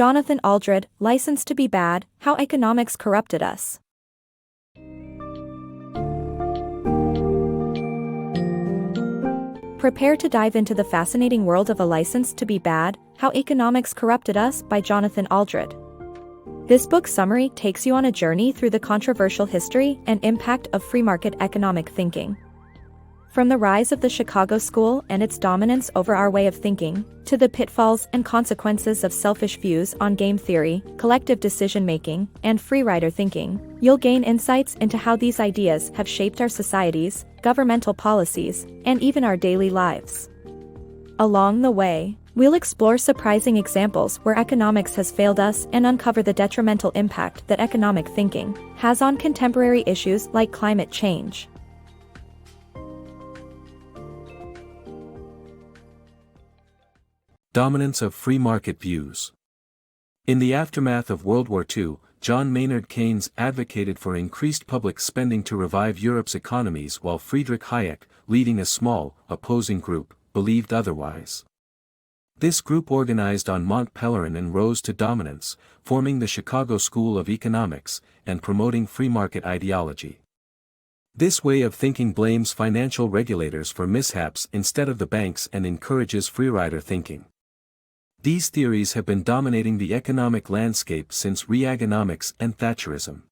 Jonathan Aldred, Licensed to be Bad, How Economics Corrupted Us. Prepare to dive into the fascinating world of A License to be Bad, How Economics Corrupted Us by Jonathan Aldred. This book summary takes you on a journey through the controversial history and impact of free market economic thinking. From the rise of the Chicago School and its dominance over our way of thinking, to the pitfalls and consequences of selfish views on game theory, collective decision-making, and free rider thinking, you'll gain insights into how these ideas have shaped our societies, governmental policies, and even our daily lives. Along the way, we'll explore surprising examples where economics has failed us and uncover the detrimental impact that economic thinking has on contemporary issues like climate change. Dominance of free market views. In the aftermath of World War II, John Maynard Keynes advocated for increased public spending to revive Europe's economies, while Friedrich Hayek, leading a small, opposing group, believed otherwise. This group organized on Mont Pelerin and rose to dominance, forming the Chicago School of Economics, and promoting free market ideology. This way of thinking blames financial regulators for mishaps instead of the banks and encourages freerider thinking. These theories have been dominating the economic landscape since Reaganomics and Thatcherism.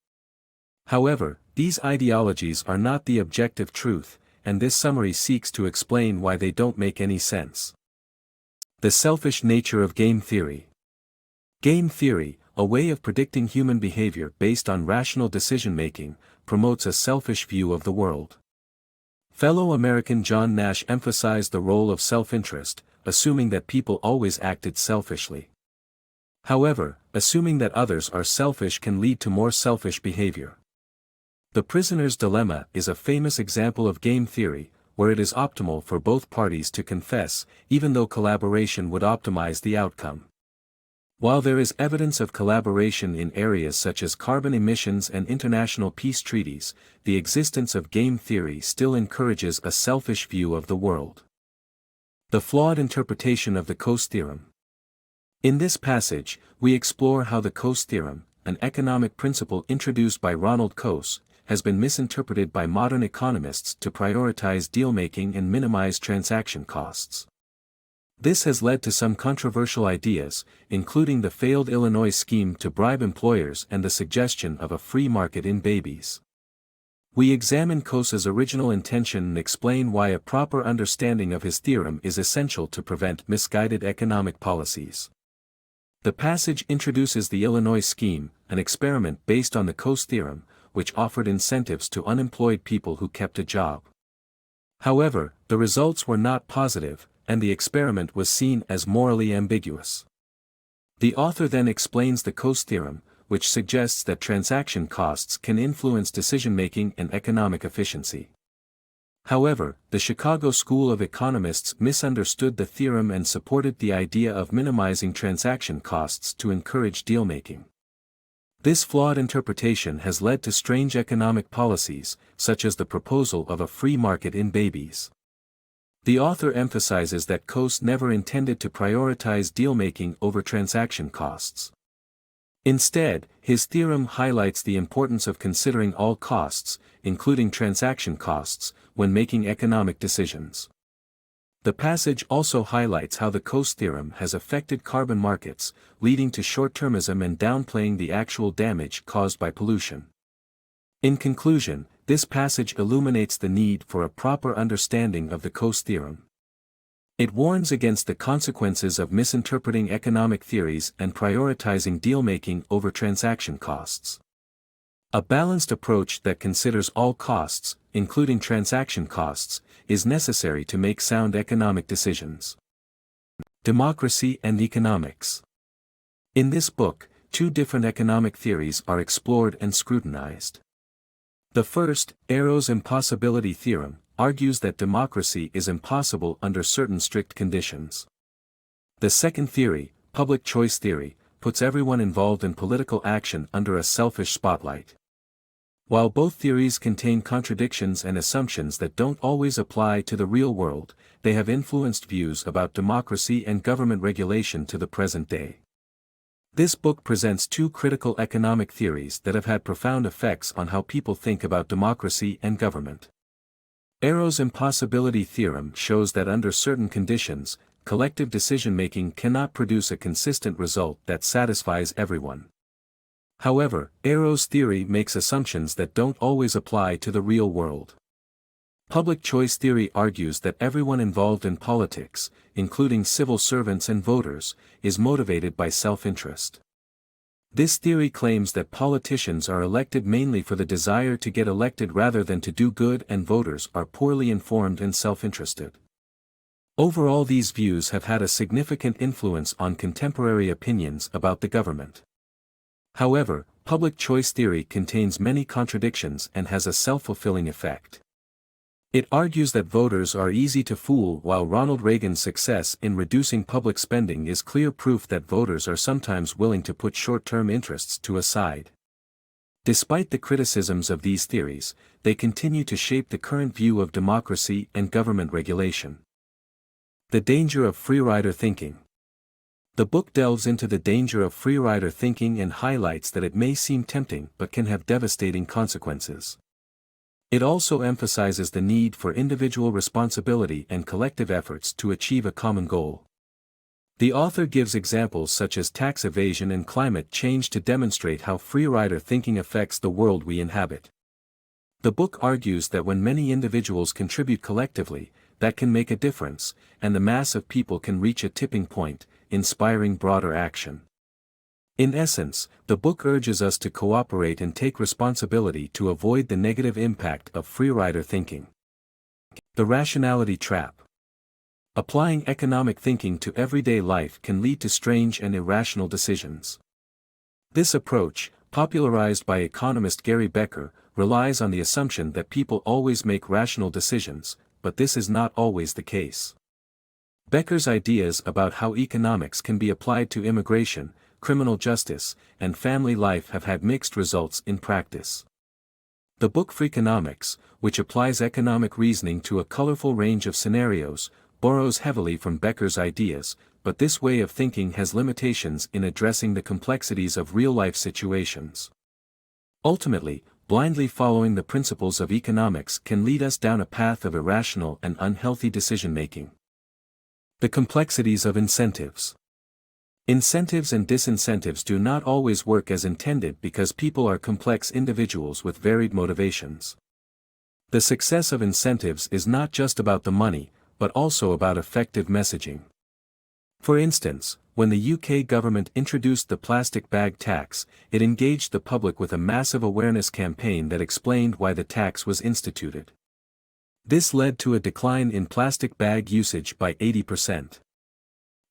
However, these ideologies are not the objective truth, and this summary seeks to explain why they don't make any sense. The selfish nature of game theory. Game theory, a way of predicting human behavior based on rational decision-making, promotes a selfish view of the world. Fellow American John Nash emphasized the role of self-interest, assuming that people always acted selfishly. However, assuming that others are selfish can lead to more selfish behavior. The prisoner's dilemma is a famous example of game theory, where it is optimal for both parties to confess, even though collaboration would optimize the outcome. While there is evidence of collaboration in areas such as carbon emissions and international peace treaties, the existence of game theory still encourages a selfish view of the world. The flawed interpretation of the Coase theorem. In this passage, we explore how the Coase theorem, an economic principle introduced by Ronald Coase, has been misinterpreted by modern economists to prioritize deal-making and minimize transaction costs. This has led to some controversial ideas, including the failed Illinois scheme to bribe employers and the suggestion of a free market in babies. We examine Coase's original intention and explain why a proper understanding of his theorem is essential to prevent misguided economic policies. The passage introduces the Illinois scheme, an experiment based on the Coase theorem, which offered incentives to unemployed people who kept a job. However, the results were not positive, and the experiment was seen as morally ambiguous. The author then explains the Coase theorem, which suggests that transaction costs can influence decision-making and economic efficiency. However, the Chicago School of Economists misunderstood the theorem and supported the idea of minimizing transaction costs to encourage deal-making. This flawed interpretation has led to strange economic policies, such as the proposal of a free market in babies. The author emphasizes that Coase never intended to prioritize deal-making over transaction costs. Instead, his theorem highlights the importance of considering all costs, including transaction costs, when making economic decisions. The passage also highlights how the Coase theorem has affected carbon markets, leading to short-termism and downplaying the actual damage caused by pollution. In conclusion, this passage illuminates the need for a proper understanding of the Coase theorem. It warns against the consequences of misinterpreting economic theories and prioritizing deal-making over transaction costs. A balanced approach that considers all costs, including transaction costs, is necessary to make sound economic decisions. Democracy and economics. In this book, two different economic theories are explored and scrutinized. The first, Arrow's impossibility theorem, argues that democracy is impossible under certain strict conditions. The second theory, public choice theory, puts everyone involved in political action under a selfish spotlight. While both theories contain contradictions and assumptions that don't always apply to the real world, they have influenced views about democracy and government regulation to the present day. This book presents two critical economic theories that have had profound effects on how people think about democracy and government. Arrow's impossibility theorem shows that under certain conditions, collective decision-making cannot produce a consistent result that satisfies everyone. However, Arrow's theory makes assumptions that don't always apply to the real world. Public choice theory argues that everyone involved in politics, including civil servants and voters, is motivated by self-interest. This theory claims that politicians are elected mainly for the desire to get elected rather than to do good, and voters are poorly informed and self-interested. Overall, these views have had a significant influence on contemporary opinions about the government. However, public choice theory contains many contradictions and has a self-fulfilling effect. It argues that voters are easy to fool, while Ronald Reagan's success in reducing public spending is clear proof that voters are sometimes willing to put short-term interests to a side. Despite the criticisms of these theories, they continue to shape the current view of democracy and government regulation. The danger of freerider thinking. The book delves into the danger of freerider thinking and highlights that it may seem tempting but can have devastating consequences. It also emphasizes the need for individual responsibility and collective efforts to achieve a common goal. The author gives examples such as tax evasion and climate change to demonstrate how freerider thinking affects the world we inhabit. The book argues that when many individuals contribute collectively, that can make a difference, and the mass of people can reach a tipping point, inspiring broader action. In essence, the book urges us to cooperate and take responsibility to avoid the negative impact of freerider thinking. The Rationality Trap. Applying economic thinking to everyday life can lead to strange and irrational decisions. This approach, popularized by economist Gary Becker, relies on the assumption that people always make rational decisions, but this is not always the case. Becker's ideas about how economics can be applied to immigration, criminal justice, and family life have had mixed results in practice. The book Freakonomics, which applies economic reasoning to a colorful range of scenarios, borrows heavily from Becker's ideas, but this way of thinking has limitations in addressing the complexities of real-life situations. Ultimately, blindly following the principles of economics can lead us down a path of irrational and unhealthy decision-making. The complexities of incentives. Incentives and disincentives do not always work as intended because people are complex individuals with varied motivations. The success of incentives is not just about the money, but also about effective messaging. For instance, when the UK government introduced the plastic bag tax, it engaged the public with a massive awareness campaign that explained why the tax was instituted. This led to a decline in plastic bag usage by 80%.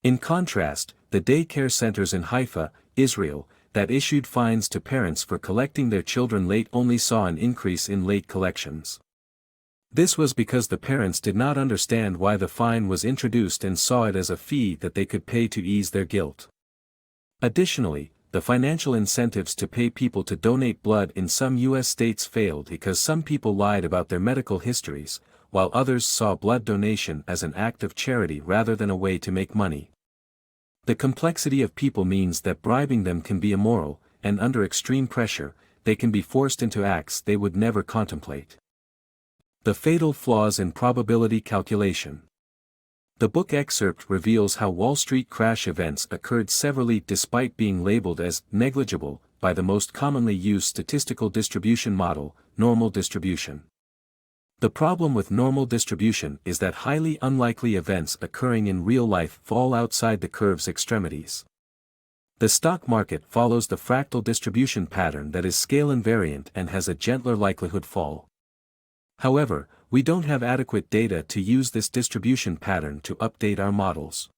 In contrast, the daycare centers in Haifa, Israel, that issued fines to parents for collecting their children late only saw an increase in late collections. This was because the parents did not understand why the fine was introduced and saw it as a fee that they could pay to ease their guilt. Additionally, the financial incentives to pay people to donate blood in some U.S. states failed because some people lied about their medical histories, while others saw blood donation as an act of charity rather than a way to make money. The complexity of people means that bribing them can be immoral, and under extreme pressure, they can be forced into acts they would never contemplate. The fatal flaws in probability calculation. The book excerpt reveals how Wall Street crash events occurred severally despite being labeled as negligible by the most commonly used statistical distribution model, normal distribution. The problem with normal distribution is that highly unlikely events occurring in real life fall outside the curve's extremities. The stock market follows the fractal distribution pattern that is scale invariant and has a gentler likelihood fall. However, we don't have adequate data to use this distribution pattern to update our models.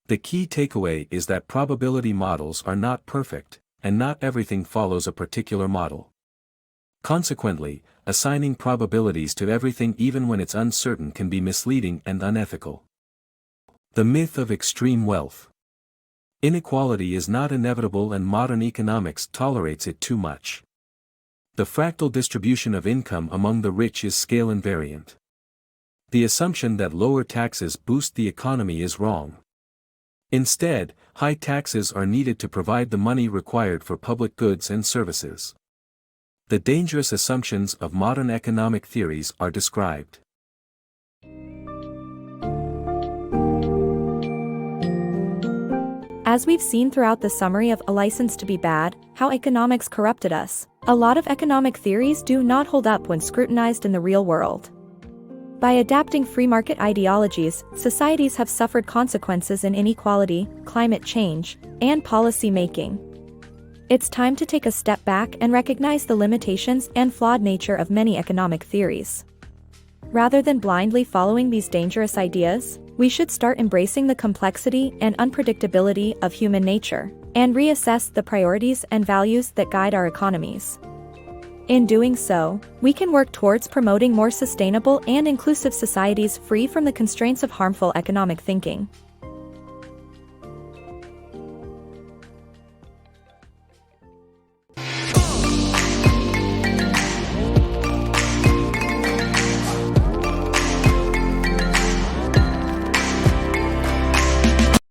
The key takeaway is that probability models are not perfect, and not everything follows a particular model. Consequently, assigning probabilities to everything even when it's uncertain can be misleading and unethical. The myth of extreme wealth. Inequality is not inevitable and modern economics tolerates it too much. The fractal distribution of income among the rich is scale invariant. The assumption that lower taxes boost the economy is wrong. Instead, high taxes are needed to provide the money required for public goods and services. The dangerous assumptions of modern economic theories are described. As we've seen throughout the summary of A License to be Bad, How Economics Corrupted Us, a lot of economic theories do not hold up when scrutinized in the real world. By adapting free market ideologies, societies have suffered consequences in inequality, climate change, and policy making. It's time to take a step back and recognize the limitations and flawed nature of many economic theories. Rather than blindly following these dangerous ideas, we should start embracing the complexity and unpredictability of human nature, and reassess the priorities and values that guide our economies. In doing so, we can work towards promoting more sustainable and inclusive societies free from the constraints of harmful economic thinking.